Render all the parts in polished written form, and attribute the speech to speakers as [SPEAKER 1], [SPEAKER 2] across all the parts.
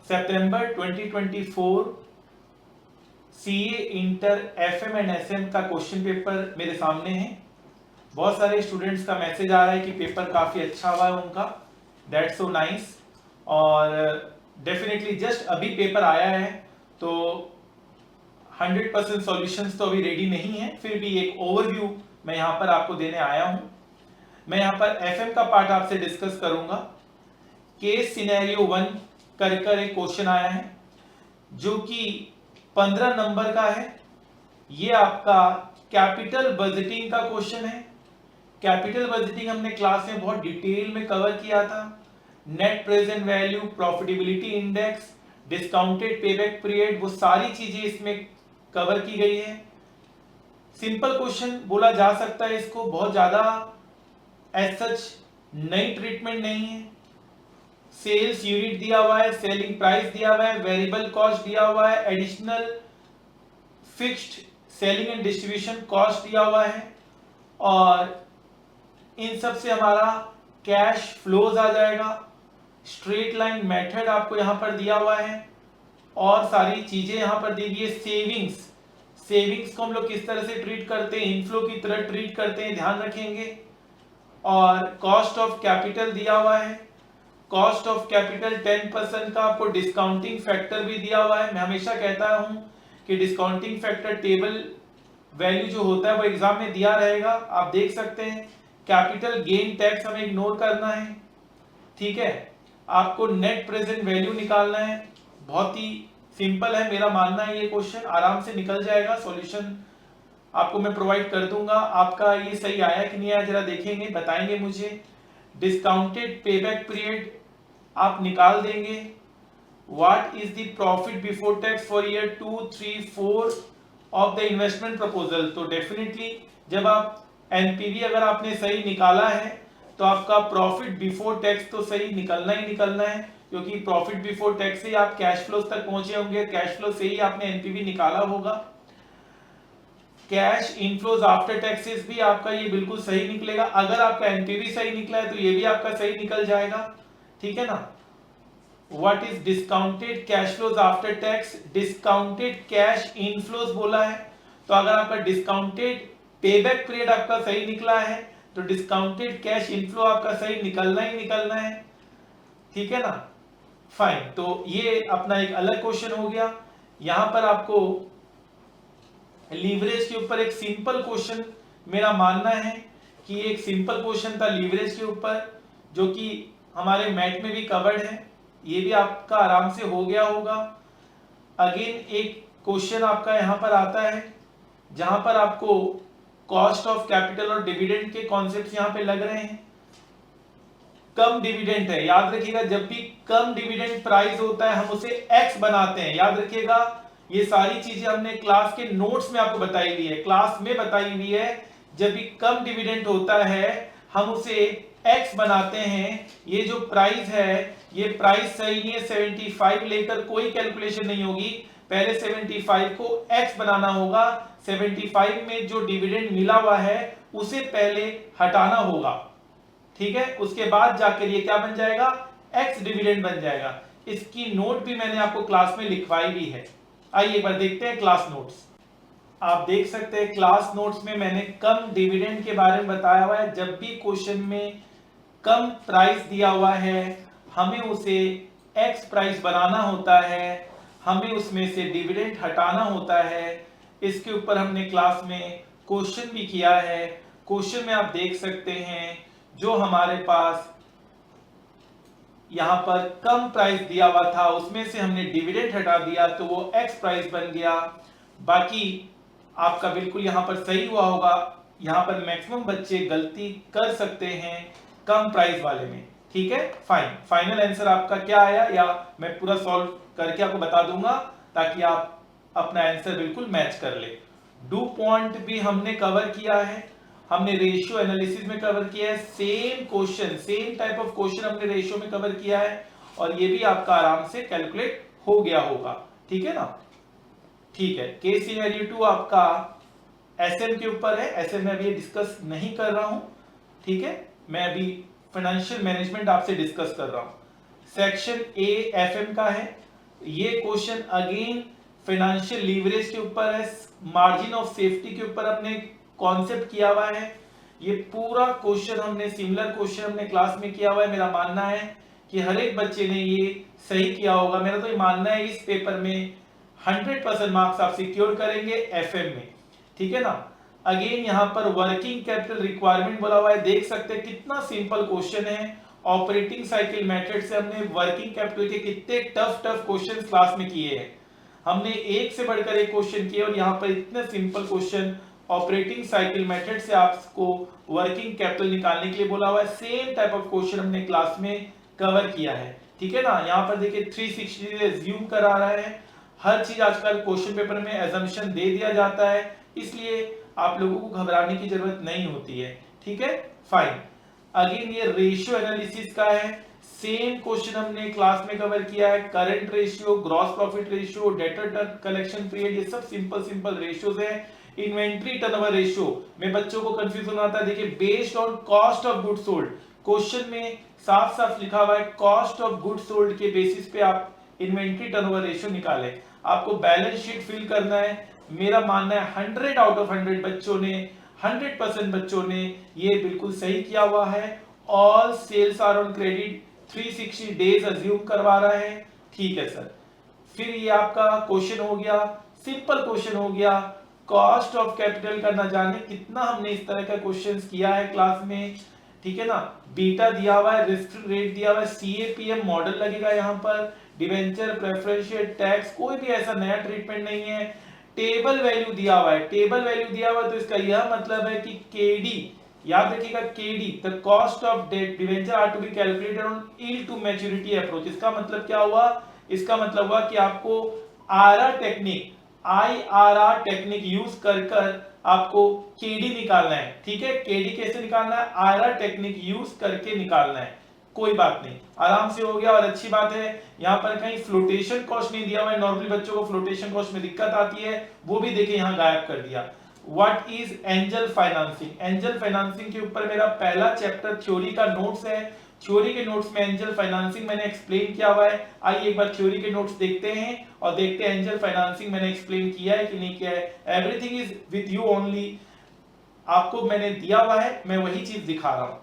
[SPEAKER 1] September 2024 CA inter FM and SM का question paper मेरे सामने है। बहुत सारे स्टूडेंट्स का मैसेज आ रहा है कि पेपर काफ़ी अच्छा हुआ है उनका, दैट्स सो नाइस। और डेफिनेटली जस्ट अभी पेपर आया है तो 100% सॉल्यूशंस तो अभी रेडी नहीं है, फिर भी एक ओवरव्यू मैं यहाँ पर आपको देने आया हूँ। मैं यहाँ पर एफएम का पार्ट आपसे डिस्कस करूँगा। केस सिनेरियो 1 कर एक क्वेश्चन आया है जो कि 15 नंबर का है। ये आपका कैपिटल बजटिंग का क्वेश्चन है। कैपिटल बजटिंग हमने क्लास में बहुत डिटेल में कवर किया था। Net present value, profitability index, discounted payback period, वो सारी चीजें इसमें कवर की गई है। सिंपल क्वेश्चन बोला जा सकता है इसको, बहुत ज्यादा एज सच नई ट्रीटमेंट नहीं है। सेल्स यूनिट दिया हुआ है, सेलिंग प्राइस दिया हुआ है, वेरिएबल कॉस्ट दिया हुआ है, additional fixed selling and distribution cost दिया हुआ है, और इन सब से हमारा कैश फ्लोज आ जाएगा। स्ट्रेट लाइन मेथड आपको यहां पर दिया हुआ है और सारी चीजें यहां पर दी गई है। सेविंग्स को हम लोग किस तरह से ट्रीट करते हैं, इनफ्लो की तरह ट्रीट करते हैं, ध्यान रखेंगे। और कॉस्ट ऑफ कैपिटल दिया हुआ है। कॉस्ट ऑफ कैपिटल 10% का आपको डिस्काउंटिंग फैक्टर भी दिया हुआ है। मैं हमेशा कहता हूं कि डिस्काउंटिंग फैक्टर टेबल वैल्यू जो होता है वो एग्जाम में दिया रहेगा, आप देख सकते हैं। कैपिटल गेन टैक्स हमें इग्नोर करना है, ठीक है। आपको नेट प्रेजेंट वैल्यू निकालना है, बहुत ही सिंपल है, मेरा मानना है ये क्वेश्चन आराम से निकल जाएगा। सॉल्यूशन आपको मैं प्रोवाइड कर दूंगा। आपका ये सही आया कि नहीं आया जरा देखेंगे, बताएंगे मुझे। डिस्काउंटेड पेबैक पीरियड आप निकाल देंगे। What is the profit before tax for year 2, 3, 4 of the investment proposal. तो डेफिनेटली जब आप एनपीवी अगर आपने सही निकाला है तो आपका प्रॉफिट बिफोर टैक्स तो सही निकलना ही निकलना है, क्योंकि प्रॉफिट बिफोर टैक्स से आप कैश फ्लो तक पहुंचे होंगे, कैश फ्लो से ही आपने एनपीवी निकाला होगा। कैश इनफ्लोज आफ्टर टैक्सेस भी आपका ये बिल्कुल सही निकलेगा। अगर आपका एनपीवी सही निकला है तो ये भी आपका सही निकल जाएगा, ठीक है ना। What is discounted cash flows after tax, discounted cash inflows बोला है, तो अगर आपका डिस्काउंटेड पेबैक पीरियड आपका सही निकला है तो डिस्काउंटेड कैश इनफ्लो आपका सही निकलना ही निकलना है, ठीक है ना। फाइन, तो ये अपना एक अलग क्वेश्चन हो गया। यहां पर आपको लीवरेज के ऊपर एक सिंपल क्वेश्चन, मेरा मानना है कि एक सिंपल क्वेश्चन था लीवरेज के ऊपर, जो कि हमारे मैथ में भी कवर्ड है, ये भी आपका आराम से हो गया होगा। अगेन एक क्वेश्चन आपका यहां पर आता है जहां पर आपको कॉस्ट ऑफ कैपिटल और डिविडेंड के कॉन्सेप्ट्स यहां पे लग रहे हैं। कम डिविडेंड है, याद रखिएगा जब भी कम डिविडेंड प्राइस होता है हम उसे एक्स बनाते हैं, याद रखिएगा। ये सारी चीजें हमने क्लास के नोट्स में आपको बताई हुई है, क्लास में बताई हुई है। जब भी कम डिविडेंड होता है हम उसे एक्स बनाते हैं। ये जो प्राइस है ये प्राइस सही नहीं है, 75 लेकर कोई कैलकुलेशन नहीं होगी, पहले 75 को एक्स बनाना होगा। 75 में जो डिविडेंड मिला हुआ है उसे पहले हटाना होगा, ठीक है, उसके बाद जाकर ये क्या बन जाएगा, एक्स डिविडेंड बन जाएगा। इसकी नोट भी मैंने आपको क्लास में लिखवाई भी है। आइए एक बार देखते हैं क्लास नोट्स। आप देख सकते हैं क्लास नोट्स में मैंने कम डिविडेंड के बारे में बताया हुआ है। जब भी क्वेश्चन में कम प्राइस दिया हुआ है हमें उसे एक्स प्राइस बनाना होता है, हमें उसमें से डिविडेंड हटाना होता है। इसके ऊपर हमने क्लास में क्वेश्चन भी किया है। क्वेश्चन में आप देख सकते हैं जो हमारे पास यहां पर कम प्राइस दिया हुआ था उसमें से हमने डिविडेंड हटा दिया तो वो एक्स प्राइस बन गया। बाकी आपका बिल्कुल यहां पर सही हुआ होगा। यहां पर मैक्सिमम बच्चे गलती कर सकते हैं कम प्राइस वाले में, ठीक है। फाइनल आंसर आपका क्या आया या मैं पूरा सॉल्व करके आपको बता दूंगा ताकि आप अपना आंसर बिल्कुल मैच कर ले। डू पॉइंट भी हमने कवर किया है, हमने रेशियो एनालिसिस में कवर किया है। Same question, same type of question हमने रेशियो में कवर किया है और ये भी आपका आराम से कैलकुलेट हो गया होगा, ठीक है ना। ठीक है, केस सिनेरियो 2 आपका एसएम के ऊपर है। एसएम में अभी डिस्कस नहीं कर रहा हूं, ठीक है, मैं अभी फाइनेंशियल मैनेजमेंट आपसे डिस्कस कर रहा हूं। सेक्शन ए एफएम का है। ये क्वेश्चन अगेन फाइनेंशियल लीवरेज के ऊपर है, मार्जिन ऑफ सेफ्टी के ऊपर हमने कॉन्सेप्ट किया हुआ है। ये पूरा क्वेश्चन हमने सिमिलर क्वेश्चन हमने क्लास में किया हुआ है। मेरा मानना है कि हर एक बच्चे ने ये सही किया होगा। मेरा तो ये मानना है इस पेपर में 100% मार्क्स आप सिक्योर करेंगे एफएम में, ठीक है ना। अगेन यहाँ पर वर्किंग कैपिटल रिक्वायरमेंट बोला हुआ है, देख सकते हैं कितना सिंपल क्वेश्चन है। ऑपरेटिंग साइकिल मेथड से हमने वर्किंग कैपिटल के कितने टफ क्वेश्चन क्लास में किए हैं। हमने एक से बढ़कर एक क्वेश्चन किए और यहाँ पर इतने simple question operating cycle method से आपको वर्किंग कैपिटल निकालने के लिए बोला हुआ है। सेम टाइप ऑफ क्वेश्चन हमने क्लास में कवर किया है, ठीक है ना। यहाँ पर देखिए 360 एज्यूम करा रहा है। हर चीज आजकल क्वेश्चन पेपर में एजम्पशन दे दिया जाता है, इसलिए आप लोगों को घबराने की जरूरत नहीं होती है, ठीक है, फाइन। अगेन ये रेशियो एनालिसिस का है, सेम क्वेश्चन हमने क्लास में कवर किया है। Current ratio, gross profit ratio, debtor collection period, ये सब सिंपल रेशियोज है। इन्वेंट्री टर्नओवर रेशियो में बच्चों को कंफ्यूजन आता है। देखिए based on cost of goods sold, question में साफ लिखा हुआ है कॉस्ट ऑफ गुड्स सोल्ड के बेसिस पे आप इन्वेंट्री टर्नओवर रेशियो निकालें। आपको बैलेंस शीट फिल करना है। मेरा मानना है 100 आउट ऑफ 100 बच्चों ने 100% बच्चों ने ये बिल्कुल सही किया हुआ है। All sales are on credit, 360 days assume करवा रहा है, ठीक है सर। फिर ये आपका क्वेश्चन हो गया, सिंपल क्वेश्चन हो गया। कॉस्ट ऑफ कैपिटल का न जाने कितना हमने इस तरह का क्वेश्चंस किया है क्लास में, ठीक है ना। बीटा दिया हुआ है, रिस्क रेट दिया हुआ है, सीएपीएम मॉडल लगेगा यहाँ पर, डिवेंचर, प्रेफरेंशियल टैक्स, कोई भी ऐसा नया ट्रीटमेंट नहीं है। टेबल वैल्यू दिया हुआ है, टेबल वैल्यू दिया हुआ है तो इसका यह मतलब है कि केडी, याद रखिएगा KD, the cost of debt debenture are to be calculated on yield to maturity approach. इसका मतलब क्या हुआ, इसका मतलब हुआ कि आपको RR technique, IRR technique use कर आपको केडी निकालना है, ठीक है। केडी कैसे निकालना है, आईआरआर टेक्निक यूज करके निकालना है, कोई बात नहीं, आराम से हो गया। और अच्छी बात है यहाँ पर कहीं फ्लोटेशन कॉस्ट नहीं दिया हुआ है। नॉर्मली बच्चों को फ्लोटेशन कॉस्ट में दिक्कत आती है, वो भी देखिए यहाँ गायब कर दिया। What is angel financing, angel financing के ऊपर मेरा पहला चैप्टर थ्योरी का नोट्स है। थ्योरी के नोट्स में एंजल फाइनेंसिंग मैंने एक्सप्लेन किया हुआ है। आइए एक बार थ्योरी के नोट्स देखते हैं और देखते हैं एंजल फाइनेंसिंग मैंने एक्सप्लेन किया है कि नहीं किया है। Everything is with you only, आपको मैंने दिया हुआ है, मैं वही चीज दिखा रहा हूं।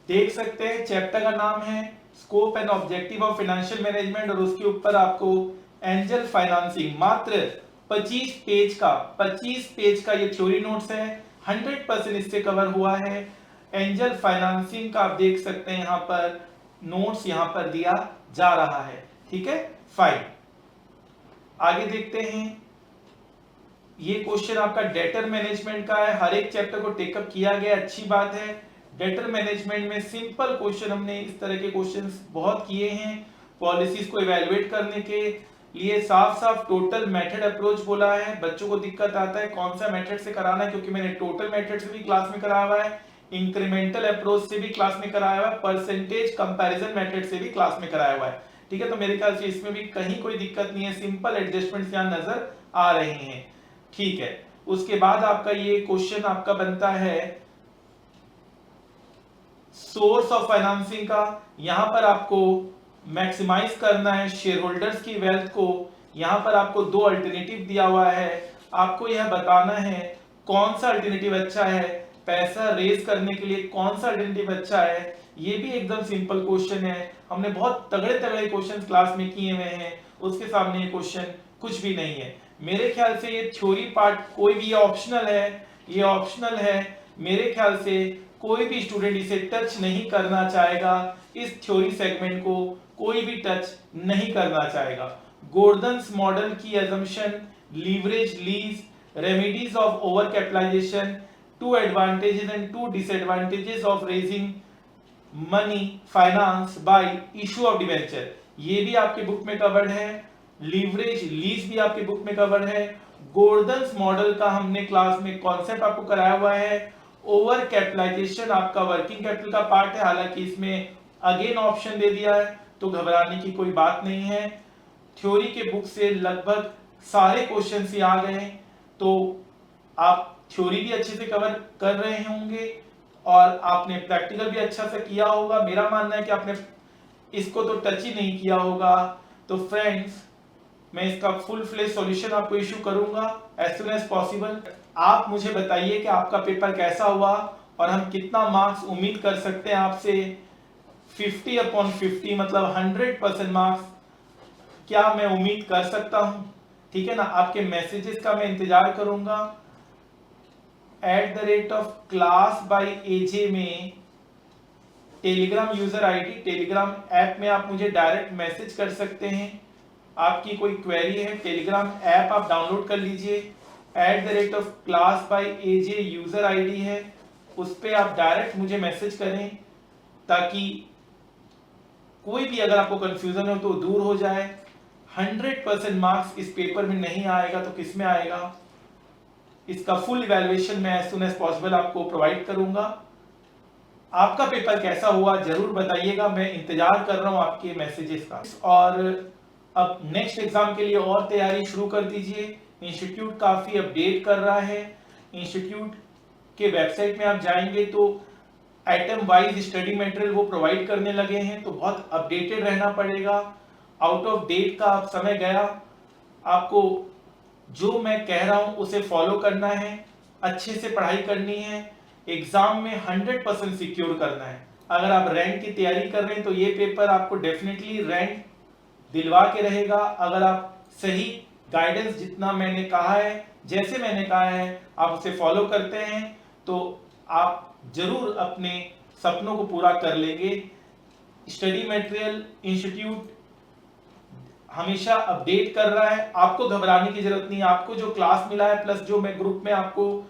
[SPEAKER 1] देख सकते हैं चैप्टर का नाम है scope and objective of financial management और उसके ऊपर आपको एंजल फाइनेंसिंग, मात्र 25 पेज का ये थ्योरी नोट्स है। 100% इससे कवर हुआ है। एंजल फाइनेंसिंग का आप देख सकते हैं यहाँ पर नोट्स यहाँ पर दिया जा रहा है, ठीक है, फाइन। आगे देखते हैं, ये क्वेश्चन आपका डेटर मैनेजमेंट का है। हर एक चैप्टर को टेकअप किया गया, अच्छी बात है। डेटर मैनेजमेंट में सिंपल क्वेश्चन हमने इस तरह के क्वेश्चंस बहुत किए हैं। पॉलिसीज को इवैल्यूएट करने के लिए साफ टोटल मेथड अप्रोच बोला है। बच्चों को दिक्कत आता है कौन सा मेथड से कराना है, क्योंकि मैंने टोटल मेथड से भी क्लास में कराया हुआ है, इंक्रीमेंटल अप्रोच से भी क्लास में कराया हुआ है, परसेंटेज कंपैरिजन मेथड से भी क्लास में कराया हुआ है, ठीक है। तो मेरे ख्याल से इसमें भी कहीं कोई दिक्कत नहीं है, सिंपल एडजस्टमेंट्स यहाँ नजर आ रहे हैं, ठीक है। उसके बाद आपका ये क्वेश्चन आपका बनता है सोर्स ऑफ फाइनेंसिंग का। यहां पर आपको मैक्सिमाइज करना है शेयर होल्डर्स की वेल्थ को। यहां पर आपको दो अल्टरनेटिव दिया हुआ है, आपको यह बताना है कौन सा अल्टरनेटिव अच्छा है, पैसा रेज करने के लिए कौन सा अल्टरनेटिव अच्छा है। ये भी एकदम सिंपल क्वेश्चन है, हमने बहुत तगड़े क्वेश्चन क्लास में किए हुए हैं, उसके सामने ये क्वेश्चन कुछ भी नहीं है। मेरे ख्याल से ये थ्योरी पार्ट कोई भी ऑप्शनल है, ये ऑप्शनल है। मेरे ख्याल से कोई भी स्टूडेंट इसे टच नहीं करना चाहेगा, इस थ्योरी सेगमेंट को कोई भी टच नहीं करना चाहेगा। गोर्डन्स मॉडल की assumption, leverage, lease, remedies of over capitalization, 2 advantages and 2 disadvantages of raising money finance by issue of debenture, ये भी आपके बुक में कवर्ड है। लीवरेज, लीज भी आपके बुक में कवर्ड है। गोर्डन्स मॉडल का हमने क्लास में कॉन्सेप्ट आपको कराया हुआ है। ओवर कैपिटलाइजेशन आपका वर्किंग कैपिटल का पार्ट है, हालांकि इसमें अगेन ऑप्शन दे दिया है, तो घबराने की कोई बात नहीं है। थ्योरी के बुक से लगभग सारे क्वेश्चन ही आ गए, तो आप थ्योरी भी अच्छे से कवर कर रहे होंगे और आपने प्रैक्टिकल भी अच्छा से किया होगा। मेरा मानना है कि आपने इसको तो टच ही नहीं किया होगा। तो फ्रेंड्स मैं इसका फुल फ्लेज सॉल्यूशन आपको इशू करूंगा एज सुन एज पॉसिबल। आप मुझे बताइए कि आपका पेपर कैसा हुआ और हम कितना मार्क्स उम्मीद कर सकते हैं आपसे। 50/50 मतलब 100% मार्क्स क्या मैं उम्मीद कर सकता हूं? ठीक है ना। आपके मैसेजेस का मैं इंतजार करूंगा। @class_by_aj में Telegram user ID, Telegram app में आप मुझे डायरेक्ट मैसेज कर सकते हैं। आपकी कोई क्वेरी है, टेलीग्राम ऐप आप डाउनलोड कर लीजिए। @class_by_aj यूजर आईडी है, उस पर आप डायरेक्ट मुझे मैसेज करें ताकि कोई भी अगर आपको कंफ्यूजन हो तो दूर हो जाए। 100% मार्क्स इस पेपर में नहीं आएगा तो किस में आएगा? इसका फुल इवैल्यूएशन मैं एज सुन एज पॉसिबल आपको प्रोवाइड करूंगा। आपका पेपर कैसा हुआ जरूर बताइएगा, मैं इंतजार कर रहा हूं आपके मैसेजेस का। और अब नेक्स्ट एग्जाम के लिए और तैयारी शुरू कर दीजिए। इंस्टीट्यूट काफी अपडेट कर रहा है। इंस्टीट्यूट के वेबसाइट में आप जाएंगे तो आइटम वाइज स्टडी मटेरियल वो प्रोवाइड करने लगे हैं, तो बहुत अपडेटेड रहना पड़ेगा। आउट ऑफ डेट का अब समय गया। आपको जो मैं कह रहा हूं उसे फॉलो करना है, अच्छे से पढ़ाई करनी है, एग्जाम में 100% सिक्योर करना है। अगर आप रैंक की तैयारी कर रहे हैं तो ये पेपर आपको डेफिनेटली रैंक दिलवा के रहेगा। अगर आप सही गाइडेंस जितना मैंने कहा है, जैसे मैंने कहा है, आप उसे फॉलो करते हैं तो आप जरूर अपने सपनों को पूरा कर लेंगे। स्टडी मटेरियल इंस्टीट्यूट हमेशा अपडेट कर रहा है, आपको घबराने की जरूरत नहीं है। आपको जो क्लास मिला है प्लस जो मैं ग्रुप में आपको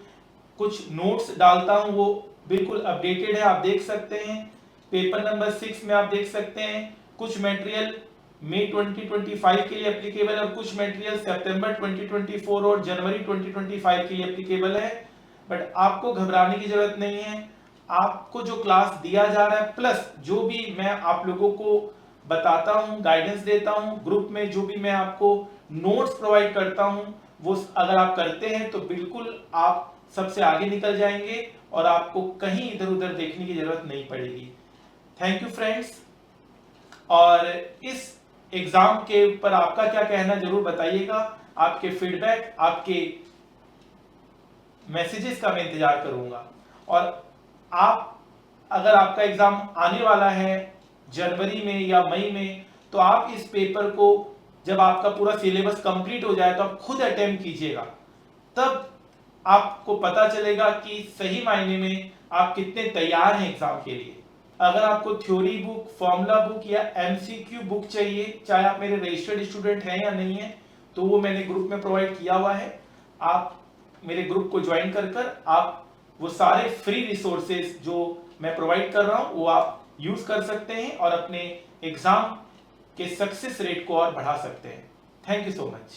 [SPEAKER 1] कुछ नोट्स डालता हूं वो बिल्कुल अपडेटेड है, आप देख सकते हैं। पेपर नंबर 6 में आप देख सकते हैं कुछ मटेरियल मई 2025 के लिए एप्लीकेबल है और कुछ मटेरियल सितंबर 2024 और जनवरी 2025 के लिए एप्लीकेबल है। बट आपको घबराने की जरूरत नहीं है। आपको जो क्लास दिया जा रहा है प्लस जो भी मैं आप लोगों को बताता हूं, गाइडेंस देता हूं, ग्रुप में जो भी मैं आपको नोट्स प्रोवाइड करता हूं, वो अगर आप करते हैं तो बिल्कुल आप सबसे आगे निकल जाएंगे और आपको कहीं इधर उधर देखने की जरूरत नहीं पड़ेगी। Thank you friends. और इस एग्जाम के ऊपर आपका क्या कहना जरूर बताइएगा। आपके फीडबैक, आपके मैसेजेस का मैं इंतजार करूंगा। और आप अगर आपका एग्जाम आने वाला है जनवरी में या मई में, तो आप इस पेपर को जब आपका पूरा सिलेबस कंप्लीट हो जाए तो आप खुद अटेम्प्ट कीजिएगा। तब आपको पता चलेगा कि सही मायने में आप कितने तैयार हैं एग्जाम के लिए। अगर आपको थ्योरी बुक, फॉर्मूला बुक या एमसीक्यू बुक चाहिए, चाहे आप मेरे रजिस्टर्ड स्टूडेंट हैं या नहीं है, तो वो मैंने ग्रुप में प्रोवाइड किया हुआ है। आप मेरे ग्रुप को ज्वाइन कर आप वो सारे फ्री रिसोर्सेज जो मैं प्रोवाइड कर रहा हूं वो आप यूज कर सकते हैं और अपने एग्जाम के सक्सेस रेट को और बढ़ा सकते हैं। Thank you so much.